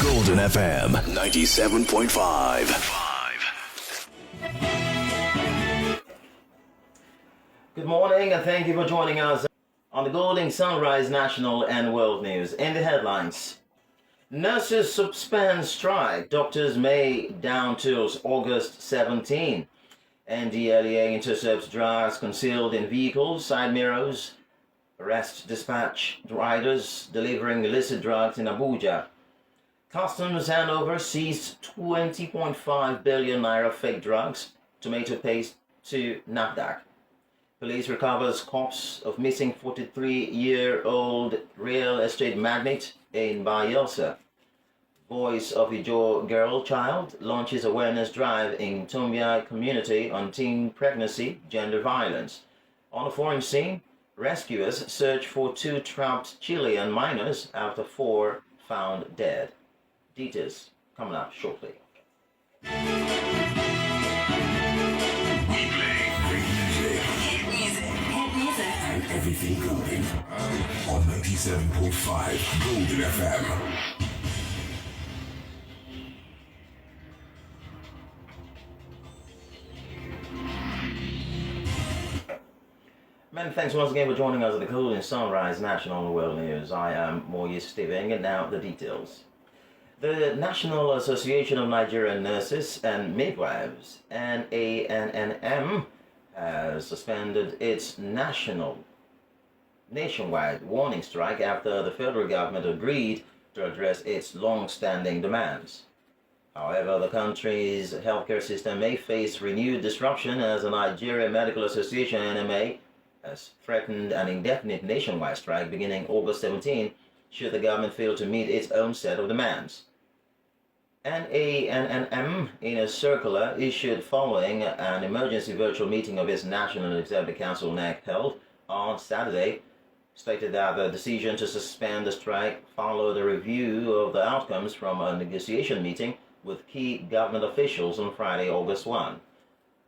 Golden FM 97.5. Good morning and thank you for joining us on the Golden Sunrise National and World News. In the headlines, nurses suspend strike, doctors May down till August 17. NDLEA intercepts drugs concealed in vehicles, side mirrors, arrest dispatch riders delivering illicit drugs in Abuja. Customs handover seized 20.5 billion naira fake drugs, tomato paste to NAFDAC. Police recovers corpse of missing 43-year-old real estate magnate in Bayelsa. Voice of Ijaw girl child launches awareness drive in Tombia community on teen pregnancy, gender violence. On a foreign scene, rescuers search for 2 trapped Chilean minors after 4 found dead. Details coming up shortly. We play great music. Hit music. And everything golden. On 97.5 Golden FM. Many thanks once again for joining us at the Golden Sunrise National and World News. I am Moyes Steving, and now the details. The National Association of Nigerian Nurses and Midwives, NANNM, has suspended its nationwide warning strike after the federal government agreed to address its long-standing demands. However, the country's healthcare system may face renewed disruption as the Nigerian Medical Association, NMA, has threatened an indefinite nationwide strike beginning August 17 should the government fail to meet its own set of demands. NANNM, in a circular issued following an emergency virtual meeting of its National Executive Council NEC held on Saturday, stated that the decision to suspend the strike followed a review of the outcomes from a negotiation meeting with key government officials on Friday, August 1.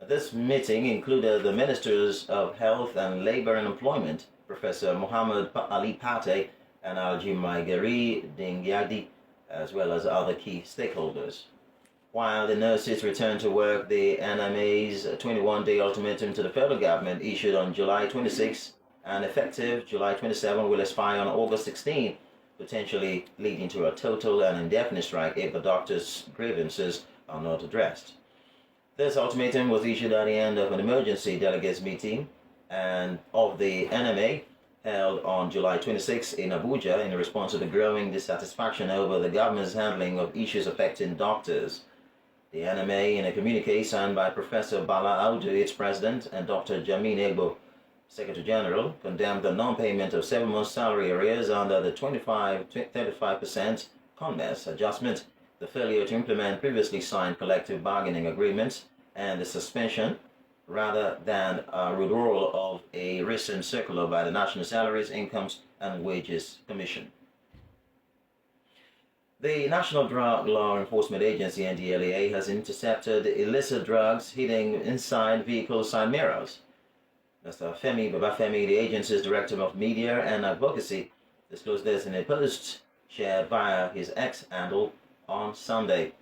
This meeting included the Ministers of Health and Labor and Employment, Professor Muhammad Ali Pate and Alhaji Maigari Dingyadi, as well as other key stakeholders. While the nurses returned to work, the NMA's 21-day ultimatum to the federal government issued on July 26 and effective July 27 will expire on August 16, potentially leading to a total and indefinite strike if the doctors' grievances are not addressed. This ultimatum was issued at the end of an emergency delegates meeting and of the NMA held on July 26 in Abuja in response to the growing dissatisfaction over the government's handling of issues affecting doctors. The NMA, in a communique signed by Professor Bala Audu, its president, and Dr. Jamin Egbo, Secretary General, condemned the non-payment of 7 months' salary arrears under the 35% CONMES adjustment, the failure to implement previously signed collective bargaining agreements, and the suspension, rather than a withdrawal of a recent circular by the National Salaries, Incomes and Wages Commission. The National Drug Law Enforcement Agency, NDLEA, has intercepted illicit drugs hidden inside vehicle side mirrors. Mr. Femi Babafemi, the agency's Director of Media and Advocacy, disclosed this in a post shared via his X handle on Sunday.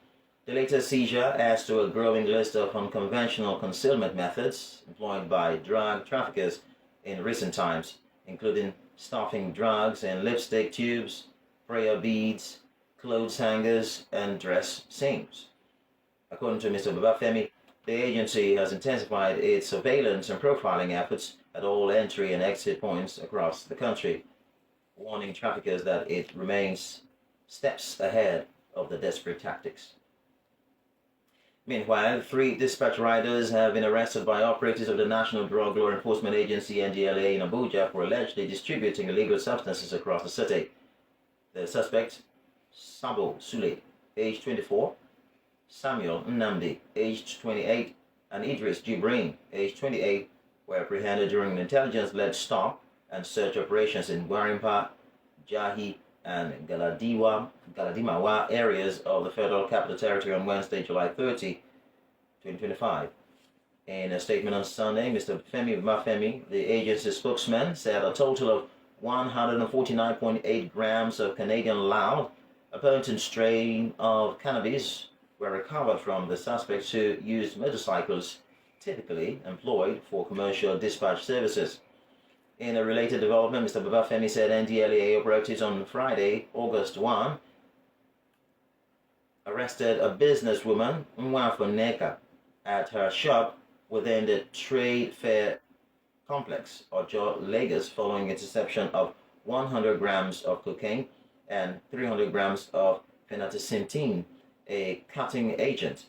The latest seizure adds to a growing list of unconventional concealment methods employed by drug traffickers in recent times, including stuffing drugs in lipstick tubes, prayer beads, clothes hangers, and dress seams. According to Mr. Babafemi, the agency has intensified its surveillance and profiling efforts at all entry and exit points across the country, warning traffickers that it remains steps ahead of the desperate tactics. Meanwhile, 3 dispatch riders have been arrested by operators of the National Drug Law Enforcement Agency, NDLEA, in Abuja for allegedly distributing illegal substances across the city. The suspects, Sabo Sule, age 24, Samuel Nnamdi, aged 28, and Idris Jibrin, aged 28, were apprehended during an intelligence-led stop and search operations in Gwarimpa, Jahi, and Galadimawa areas of the Federal Capital Territory on Wednesday, July 30, 2025. In a statement on Sunday, Mr. Femi Mafemi, the agency's spokesman, said a total of 149.8 grams of Canadian loud, A potent strain of cannabis were recovered from the suspects who used motorcycles typically employed for commercial dispatch services. In a related development, Mr. Babafemi said NDLEA operatives on Friday, August 1, arrested a businesswoman, Nwafo Neka, at her shop within the Trade Fair Complex, Ojo, Lagos, following interception of 100 grams of cocaine and 300 grams of phenathyl, a cutting agent,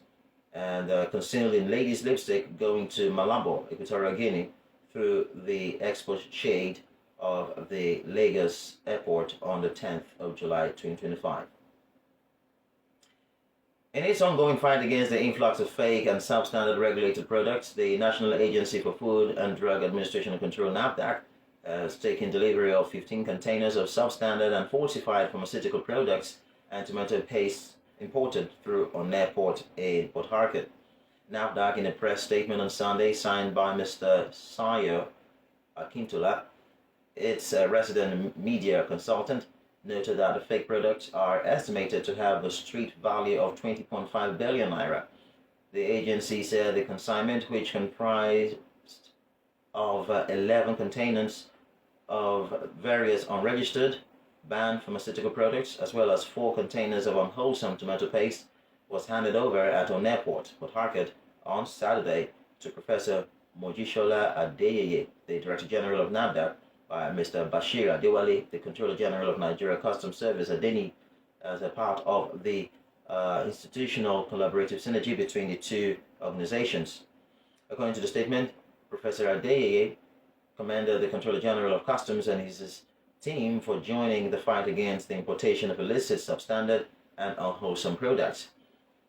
and concealed in ladies' lipstick going to Malabo, Equatorial Guinea, through the export shade of the Lagos airport on the 10th of July 2025. In its ongoing fight against the influx of fake and substandard regulated products, the National Agency for Food and Drug Administration and Control, NAFDAC, has taken delivery of 15 containers of substandard and falsified pharmaceutical products and tomato paste imported through an airport in Port Harcourt. NAFDAC, in a press statement on Sunday, signed by Mr. Sayo Akintola, its resident media consultant, noted that the fake products are estimated to have the street value of 20.5 billion naira. The agency said the consignment, which comprised of 11 containers of various unregistered, banned pharmaceutical products, as well as 4 containers of unwholesome tomato paste, was handed over at an airport, Port Harcourt, on Saturday to Professor Mojishola Adeyeye, the Director General of NAFDAC, by Mr. Bashir Adewale, the Controller General of Nigeria Customs Service, Adeni, as a part of the institutional collaborative synergy between the two organizations. According to the statement, Professor Adeyeye commended the Controller General of Customs and his team for joining the fight against the importation of illicit, substandard, and unwholesome products.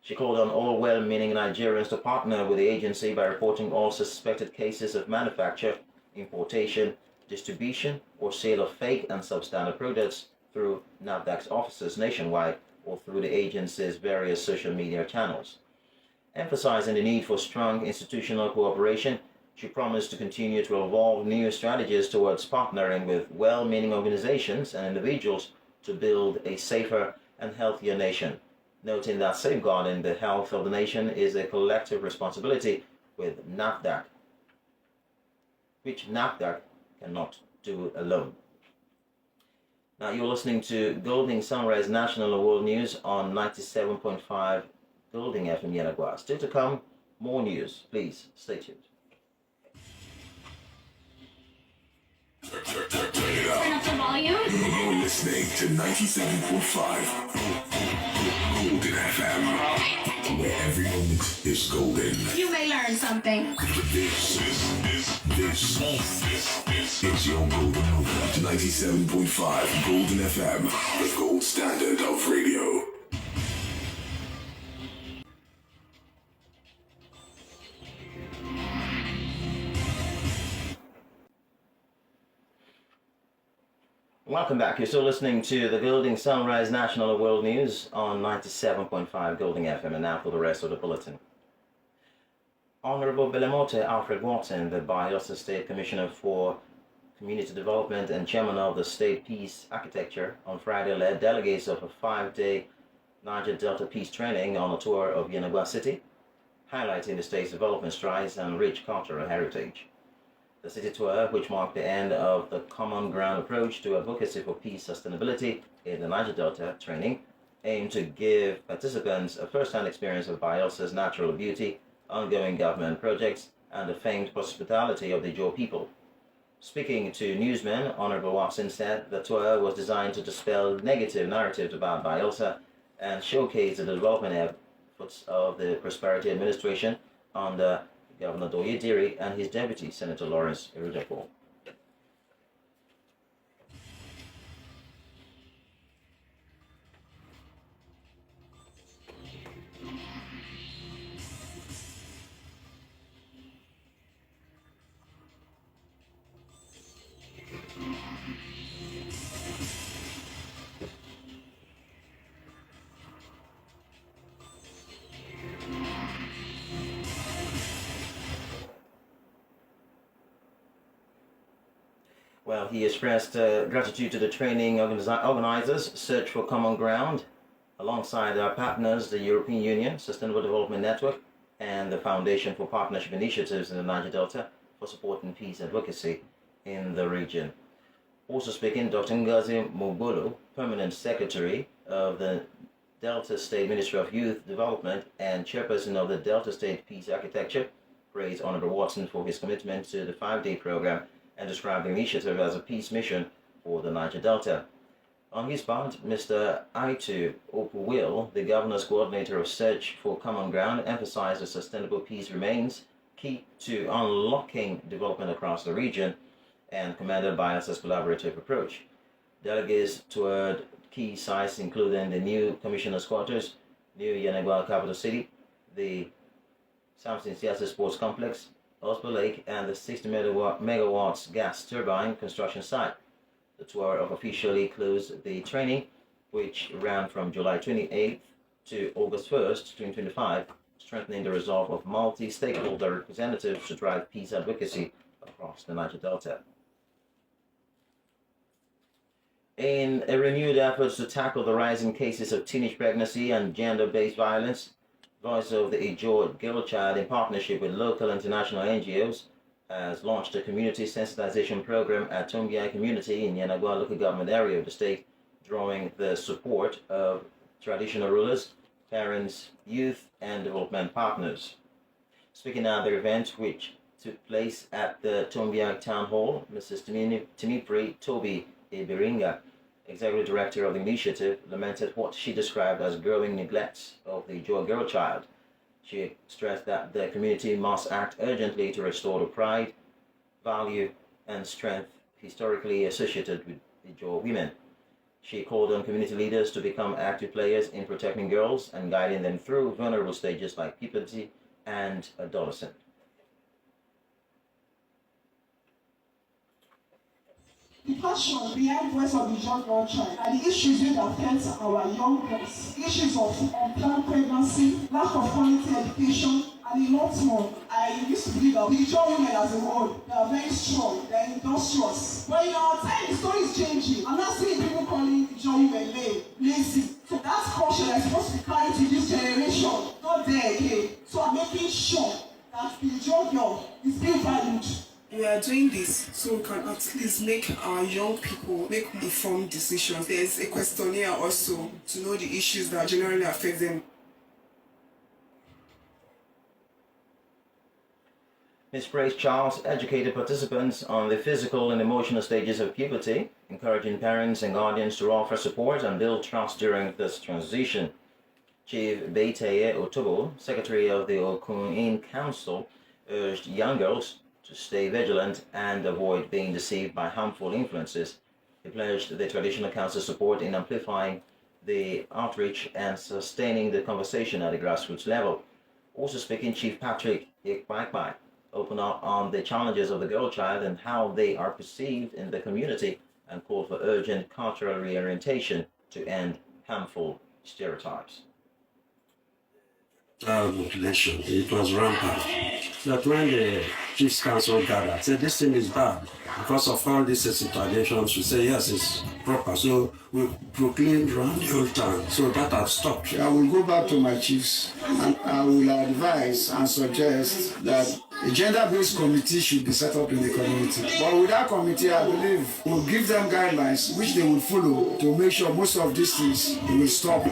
She called on all well-meaning Nigerians to partner with the agency by reporting all suspected cases of manufacture, importation, distribution, or sale of fake and substandard products through NAFDAC's offices nationwide or through the agency's various social media channels. Emphasizing the need for strong institutional cooperation, she promised to continue to evolve new strategies towards partnering with well-meaning organizations and individuals to build a safer and healthier nation, noting that safeguarding the health of the nation is a collective responsibility with NAFDAC, which NAFDAC cannot do alone. Now you're listening to Golding Sunrise National and World News on 97.5 Golding FM Yenagua. Still to come, more news. Please stay tuned. Turn up the volume. You're listening to 97.5 Golden FM, where every moment is golden. You may learn something. This is your golden moment. 97.5 Golden FM, the gold standard of radio. Welcome back. You're still listening to the Golding Sunrise National and World News on 97.5 Golding FM, and now for the rest of the bulletin. Honorable Belemote Alfred Watson, the Bayelsa State Commissioner for Community Development and Chairman of the State Peace Architecture, on Friday led delegates of a 5-day Niger Delta Peace Training on a tour of Yenagua City, highlighting the state's development strides and rich cultural heritage. The city tour, which marked the end of the common ground approach to advocacy for peace sustainability in the Niger Delta training, aimed to give participants a first-hand experience of Bayelsa's natural beauty, ongoing government projects, and the famed hospitality of the Ijaw people. Speaking to newsmen, Honorable Watson said the tour was designed to dispel negative narratives about Bayelsa and showcase the development efforts of the Prosperity Administration under Governor Doye Diri and his deputy, Senator Lawrence Erudepo. Well, he expressed gratitude to the training organizers, Search for Common Ground, alongside our partners, the European Union, Sustainable Development Network, and the Foundation for Partnership Initiatives in the Niger Delta for supporting peace advocacy in the region. Also speaking, Dr. Ngozi Mobolo, Permanent Secretary of the Delta State Ministry of Youth Development and Chairperson of the Delta State Peace Architecture, praised Honorable Watson for his commitment to the 5-day program and described the initiative as a peace mission for the Niger Delta. On his part, Mr. Aitu Opuwil, the Governor's Coordinator of Search for Common Ground, emphasized that sustainable peace remains key to unlocking development across the region and commended Bielsa's collaborative approach. Delegates toured key sites including the new Commissioner's Quarters, New Yenagoa Capital City, the Samson Siasa Sports Complex, Osbo Lake, and the 60 megawatts gas turbine construction site. The tour officially closed the training, which ran from July 28th to August 1st, 2025, strengthening the resolve of multi-stakeholder representatives to drive peace advocacy across the Niger Delta. In a renewed effort to tackle the rising cases of teenage pregnancy and gender-based violence, Voice of the Ijaw Girl Child, in partnership with local international NGOs, has launched a community sensitization program at Tombia community in Yenagoa local government area of the state, drawing the support of traditional rulers, parents, youth, and development partners. Speaking at the event, which took place at the Tombia Town Hall, Mrs. Timipri Toby Ebiringa, Executive Director of the initiative, lamented what she described as growing neglect of the Ijaw girl child. She stressed that the community must act urgently to restore the pride, value, and strength historically associated with Ijaw women. She called on community leaders to become active players in protecting girls and guiding them through vulnerable stages like puberty and adolescence. The passion behind Voice of the Young Girl Child and the issues that affect our young girls, issues of unplanned pregnancy, lack of quality education, and a lot more. I used to believe that the young women as a whole, they are very strong, they are industrious. But in our time, the story is changing. I'm not seeing people calling the young women lazy. So that culture that is supposed to be carried to this generation, not there again. So I'm making sure that the young girl is being valued. We are doing this so we can at least make our young people make informed decisions. There's a questionnaire also to know the issues that generally affect them. Ms. Praise Charles educated participants on the physical and emotional stages of puberty, encouraging parents and guardians to offer support and build trust during this transition. Chief Beiteye Otobo, Secretary of the Okunin Council, urged young girls to stay vigilant and avoid being deceived by harmful influences. He pledged the Traditional Council support in amplifying the outreach and sustaining the conversation at the grassroots level. Also speaking, Chief Patrick Ikpaipai opened up on the challenges of the girl child and how they are perceived in the community and called for urgent cultural reorientation to end harmful stereotypes. Child mutilation, it was rampant. That when the Chiefs Council gathered, said this thing is bad. Because of all these sensitizations, we say yes, it's proper. So we proclaimed around the whole town. So that has stopped. I will go back to my chiefs and I will advise and suggest that a gender-based committee should be set up in the community. But with that committee, I believe we'll give them guidelines which they will follow to make sure most of these things will stop.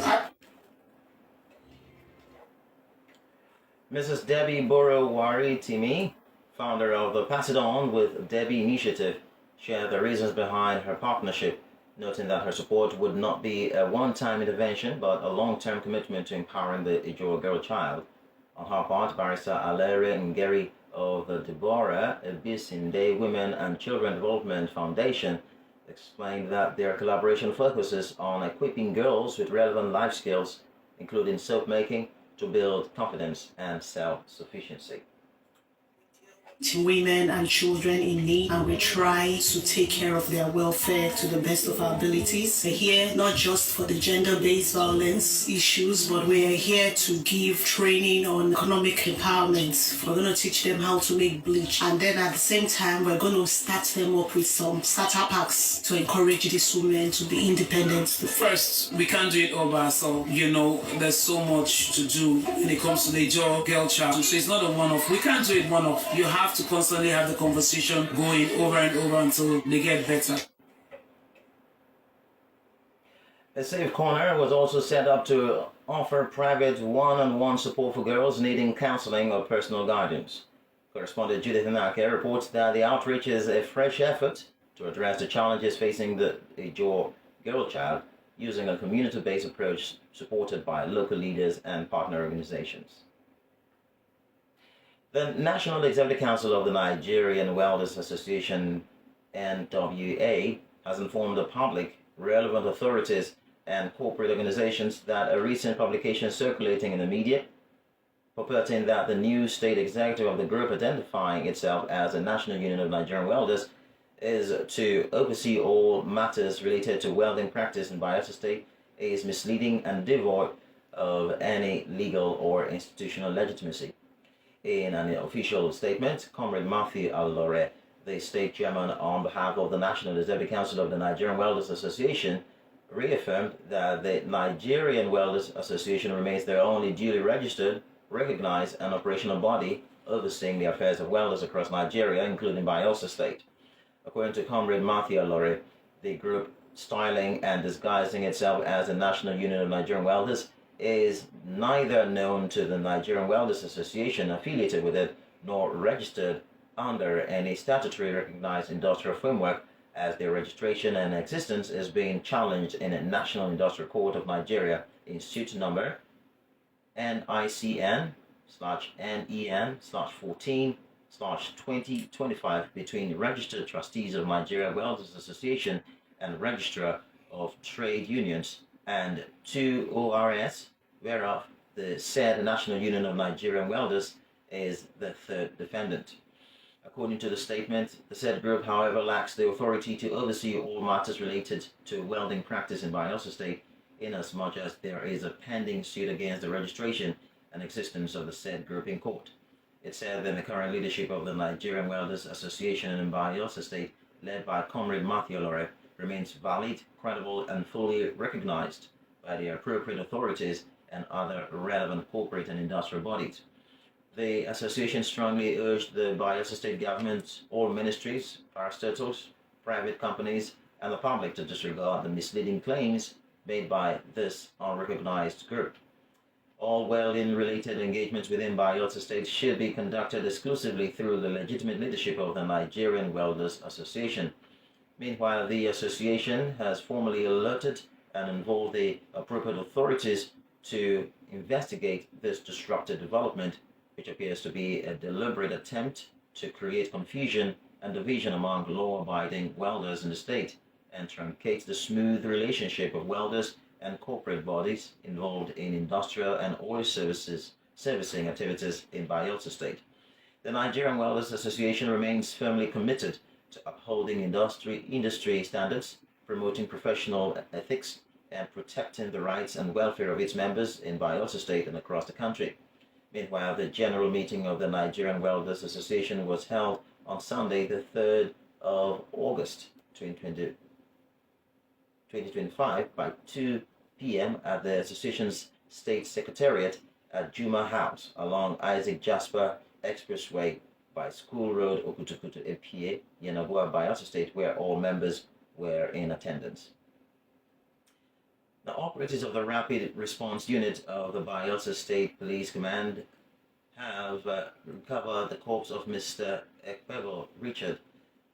Mrs. Debbie Borowari Timi, founder of the Pass It On with Debbie initiative, shared the reasons behind her partnership, noting that her support would not be a one-time intervention but a long-term commitment to empowering the Ijaw girl child. On her part, Barrister Alere Ngeri of the Deborah Ebisinde Women and Children Development Foundation explained that their collaboration focuses on equipping girls with relevant life skills, including soap making, to build confidence and self-sufficiency. to women and children in need, and we try to take care of their welfare to the best of our abilities. We're here not just for the gender-based violence issues, but we're here to give training on economic empowerment. We're going to teach them how to make bleach, and then at the same time we're going to start them up with some starter packs to encourage these women to be independent. First, we can't do it all by ourselves. There's so much to do when it comes to the girl child. So it's not a one-off. We can't do it one-off. You have to constantly have the conversation going over and over until they get better. A safe corner was also set up to offer private one-on-one support for girls needing counseling or personal guidance. Correspondent Judith Inake reports that the outreach is a fresh effort to address the challenges facing a girl child using a community-based approach supported by local leaders and partner organizations. The National Executive Council of the Nigerian Wellness Association, NWA, has informed the public, relevant authorities, and corporate organizations that a recent publication circulating in the media purporting that the new state executive of the group, identifying itself as the National Union of Nigerian Welders, is to oversee all matters related to welding practice in Bayelsa State, is misleading and devoid of any legal or institutional legitimacy. In an official statement, Comrade Matthew Alore, the state chairman on behalf of the National Executive Council of the Nigerian Welders Association, reaffirmed that the Nigerian Welders Association remains their only duly registered, recognized, and operational body overseeing the affairs of welders across Nigeria, including Bayelsa State. According to Comrade Matthew Alore, the group, styling and disguising itself as the National Union of Nigerian Welders, is neither known to the Nigerian Welders Association affiliated with it, nor registered under any statutory recognized industrial framework, as their registration and existence is being challenged in a National Industrial Court of Nigeria in suit number NICN/NEN/14/2025 between registered trustees of Nigeria Welders Association and registrar of trade unions and 2 ORS, whereof the said National Union of Nigerian Welders is the third defendant. According to the statement, the said group, however, lacks the authority to oversee all matters related to welding practice in Bayelsa State, inasmuch as there is a pending suit against the registration and existence of the said group in court. It said that the current leadership of the Nigerian Welders Association in Bayelsa State, led by Comrade Matthew Alore, remains valid, credible, and fully recognized by the appropriate authorities and other relevant corporate and industrial bodies. The association strongly urged the Bayelsa State government, all ministries, parastatals, private companies, and the public to disregard the misleading claims made by this unrecognized group. All welding-related engagements within Bayelsa State should be conducted exclusively through the legitimate leadership of the Nigerian Welders Association. Meanwhile, the association has formally alerted and involved the appropriate authorities to investigate this disruptive development, which appears to be a deliberate attempt to create confusion and division among law-abiding welders in the state and truncate the smooth relationship of welders and corporate bodies involved in industrial and oil servicing activities in Bayelsa State. The Nigerian Welders Association remains firmly committed to upholding industry standards, promoting professional ethics, and protecting the rights and welfare of its members in Bayelsa State and across the country. Meanwhile, the general meeting of the Nigerian Welders Association was held on Sunday, the 3rd of August, 2025, by 2 p.m. at the association's state secretariat at Juma House along Isaac Jasper Expressway by School Road, Okutukutu, Epie, Yenagoa, Bayelsa State, where all members were in attendance. The operatives of the Rapid Response Unit of the Bayelsa State Police Command have recovered the corpse of Mr. Ekpebo Richard,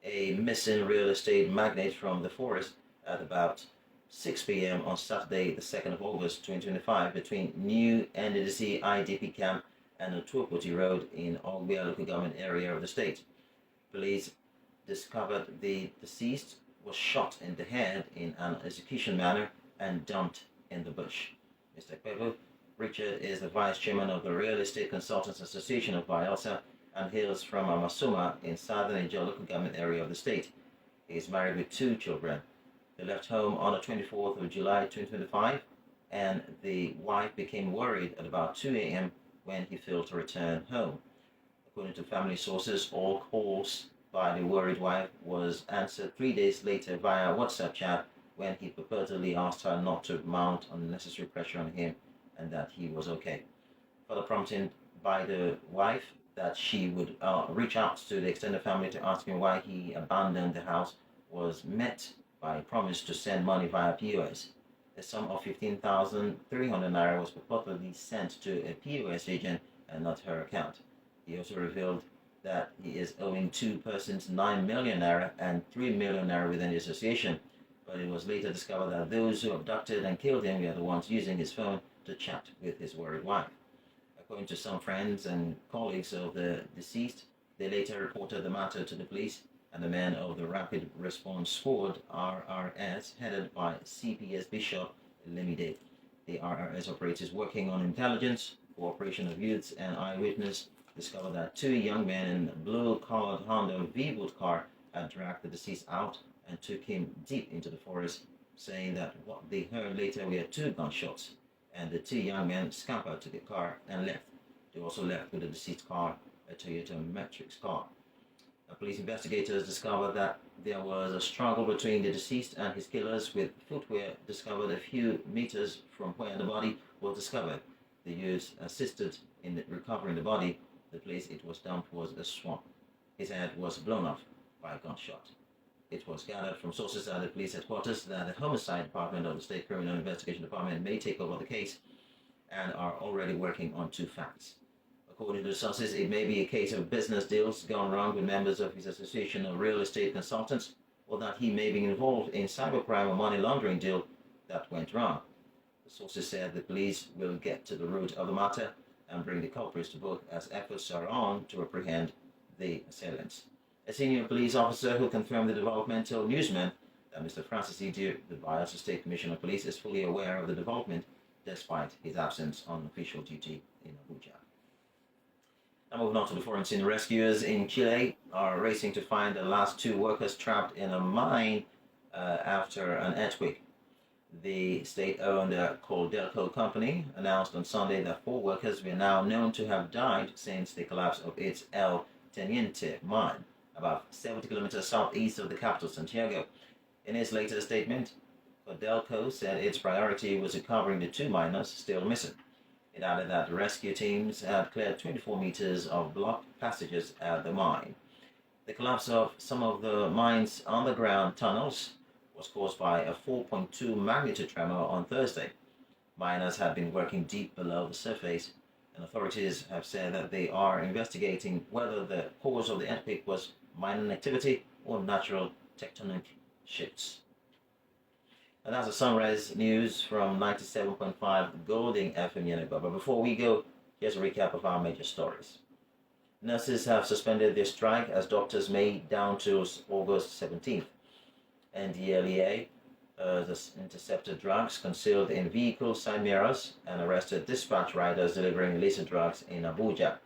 a missing real estate magnate from the forest, at about 6 p.m. on Saturday, the 2nd of August, 2025, between New NDDC IDP Camp and Otuopoti Road in Ogbia local government area of the state. Police discovered the deceased was shot in the head in an execution manner and dumped in the bush. Mr. Ekpebo Richard is the Vice Chairman of the Real Estate Consultants Association of Bayelsa and hails from Amasuma in southern Ijo local government area of the state. He is married with 2 children. They left home on the 24th of July 2025, and the wife became worried at about 2 a.m. when he failed to return home. According to family sources, all calls by the worried wife was answered 3 days later via WhatsApp chat when he purportedly asked her not to mount unnecessary pressure on him and that he was okay. Further prompting by the wife that she would reach out to the extended family to ask him why he abandoned the house was met by a promise to send money via POS. A sum of 15,300 naira was purportedly sent to a POS agent and not her account. He also revealed that he is owing 2 persons 9 million naira and 3 million naira within the association, but it was later discovered that those who abducted and killed him were the ones using his phone to chat with his worried wife. According to some friends and colleagues of the deceased, they later reported the matter to the police, and the men of the Rapid Response Squad, RRS, headed by CPS Bishop Lemide. The RRS operators working on intelligence, cooperation of youths, and eyewitness discovered that 2 young men in a blue-colored Honda V-Boot car had dragged the deceased out and took him deep into the forest, saying that what they heard later were 2 gunshots, and the 2 young men scampered to the car and left. They also left with the deceased car, a Toyota Matrix car. Police investigators discovered that there was a struggle between the deceased and his killers, with footwear discovered a few meters from where the body was discovered. The youths assisted in recovering the body. The place it was dumped was a swamp. His head was blown off by a gunshot. It was gathered from sources at the police headquarters that the Homicide Department of the State Criminal Investigation Department may take over the case and are already working on 2 facts. According to the sources, it may be a case of business deals gone wrong with members of his association of real estate consultants, or that he may be involved in cybercrime or money laundering deal that went wrong. The sources said the police will get to the root of the matter and bring the culprits to book as efforts are on to apprehend the assailants. A senior police officer who confirmed the development told newsmen that Mr. Francis Idio, the Bayelsa State Commissioner of Police, is fully aware of the development despite his absence on official duty in Abuja. Now moving on to the foreign scene, rescuers in Chile are racing to find the last 2 workers trapped in a mine after an earthquake. The state-owned Coldelco company announced on Sunday that 4 workers were now known to have died since the collapse of its El Teniente mine, about 70 kilometers southeast of the capital, Santiago. In its latest statement, Coldelco said its priority was recovering the 2 miners still missing. It added that rescue teams had cleared 24 meters of blocked passages at the mine. The collapse of some of the mine's underground tunnels was caused by a 4.2 magnitude tremor on Thursday. Miners had been working deep below the surface, and authorities have said that they are investigating whether the cause of the earthquake was mining activity or natural tectonic shifts. And that's the Sunrise News from 97.5 Golding FM Yeneba. But before we go, here's a recap of our major stories. Nurses have suspended their strike as doctors may down to August 17th. NDLEA intercepted drugs concealed in vehicle side mirrors and arrested dispatch riders delivering illicit drugs in Abuja.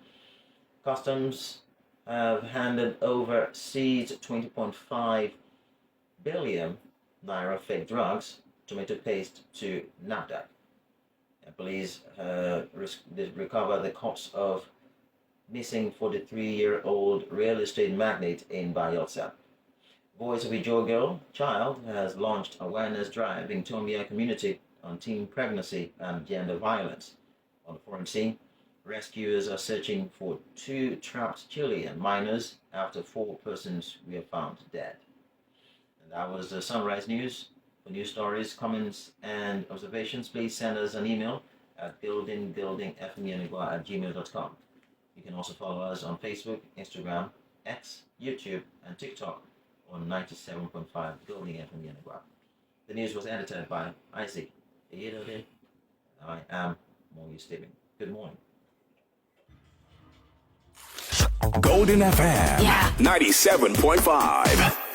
Customs have handed over seized 20.5 billion naira fake drugs, tomato paste, to NAFDAC. Police recovered the corpse of missing 43-year-old real estate magnate in Bayelsa. Voice of Ijo Girl Child has launched awareness drive in Tombia community on teen pregnancy and gender violence. On the foreign scene, rescuers are searching for 2 trapped Chilean miners after 4 persons were found dead. And that was the Sunrise News. For news stories, comments, and observations, please send us an email at buildingfmyenigua@gmail.com. You can also follow us on Facebook, Instagram, X, YouTube, and TikTok on 97.5 Golding FM Yenigua. The news was edited by Isaac Eyedode. I am Moyi Steven. Good morning. Golden FM 97.5.